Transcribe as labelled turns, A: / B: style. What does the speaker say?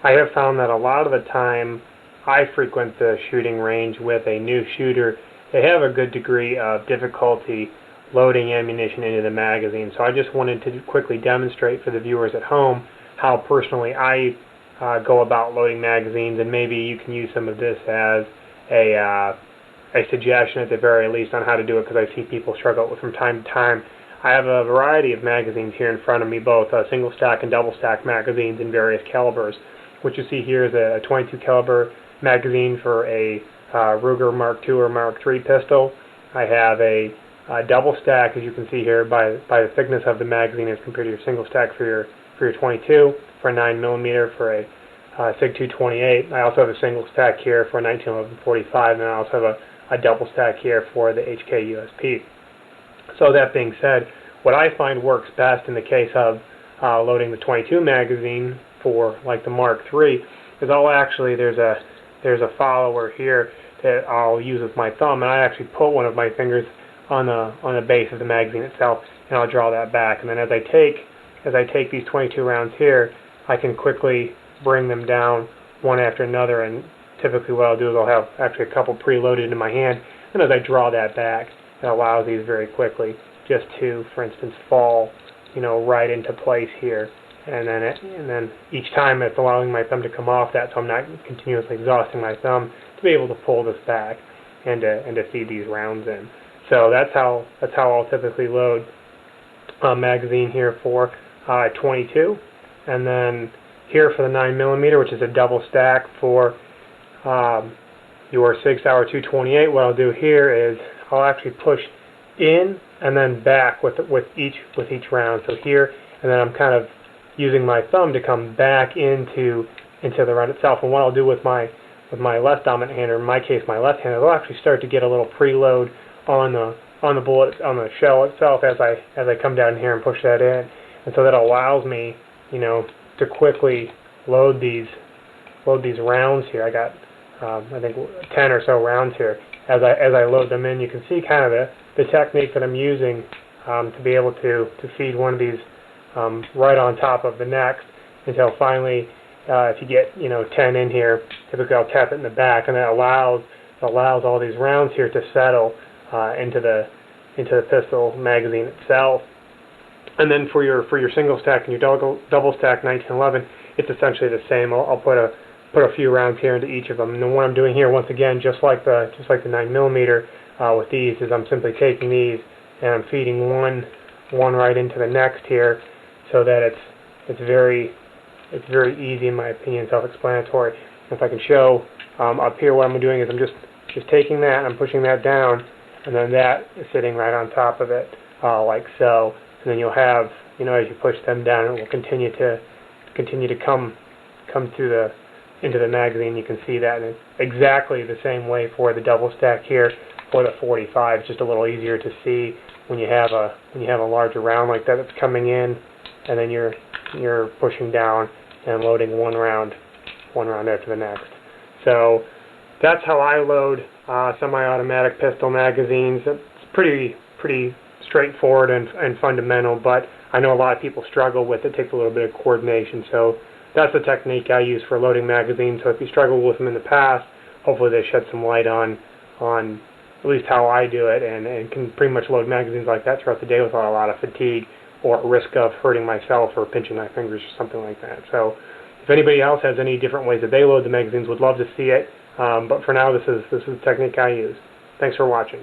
A: I have found that a lot of the time I frequent the shooting range with a new shooter, they have a good degree of difficulty loading ammunition into the magazine. So I just wanted to quickly demonstrate for the viewers at home how personally I go about loading magazines, and maybe you can use some of this as a suggestion at the very least on how to do it, because I see people struggle with it from time to time. I have a variety of magazines here in front of me, both single stack and double stack magazines in various calibers. What you see here is a 22 caliber magazine for a Ruger Mark II or Mark III pistol. I have a double stack, as you can see here, by the thickness of the magazine as compared to your single stack for your 22, for a 9mm, for a SIG 228. I also have a single stack here for a 1911 45, and I also have a double stack here for the HK USP. So that being said, what I find works best in the case of loading the 22 magazine for like the Mark III is there's a follower here that I'll use with my thumb, and I actually put one of my fingers on the base of the magazine itself, and I'll draw that back. And then as I take these 22 rounds here, I can quickly bring them down one after another, and typically what I'll do is I'll have actually a couple preloaded in my hand, and as I draw that back, it allows these very quickly just to, for instance, fall, right into place here. And then each time it's allowing my thumb to come off that, so I'm not continuously exhausting my thumb to be able to pull this back and to feed these rounds in. So that's how I'll typically load a magazine here for 22, and then here for the 9mm, which is a double stack for your SIG Sauer 228. What I'll do here is I'll actually push in and then back with each round. So here, and then I'm kind of using my thumb to come back into the round itself. And what I'll do with my left dominant hand, or in my case my left hand, I'll actually start to get a little preload on the bullet, on the shell itself as I come down here and push that in. And so that allows me, to quickly load these rounds here. I got I think 10 or so rounds here. As I load them in, you can see kind of the technique that I'm using to be able to feed one of these right on top of the next, until finally, if you get 10 in here, typically I'll tap it in the back, and that allows all these rounds here to settle into the pistol magazine itself. And then for your single stack and your double stack 1911, it's essentially the same. I'll put a few rounds here into each of them. And then what I'm doing here, once again, just like the 9mm with these, is I'm simply taking these and I'm feeding one right into the next here, so that it's very easy, in my opinion, self-explanatory. If I can show up here, what I'm doing is I'm just taking that and I'm pushing that down, and then that is sitting right on top of it, like so. And then you'll have, as you push them down, it will continue to come into the magazine. You can see that, and it's exactly the same way for the double stack here for the 45. It's just a little easier to see when you have a larger round like that that's coming in, and then you're pushing down and loading one round after the next. So that's how I load semi-automatic pistol magazines. It's pretty straightforward and fundamental, but I know a lot of people struggle with it. It takes a little bit of coordination. So that's the technique I use for loading magazines. So if you struggled with them in the past, hopefully they shed some light on at least how I do it, and can pretty much load magazines like that throughout the day without a lot of fatigue or risk of hurting myself or pinching my fingers or something like that. So if anybody else has any different ways that they load the magazines, would love to see it. But for now, this is the technique I use. Thanks for watching.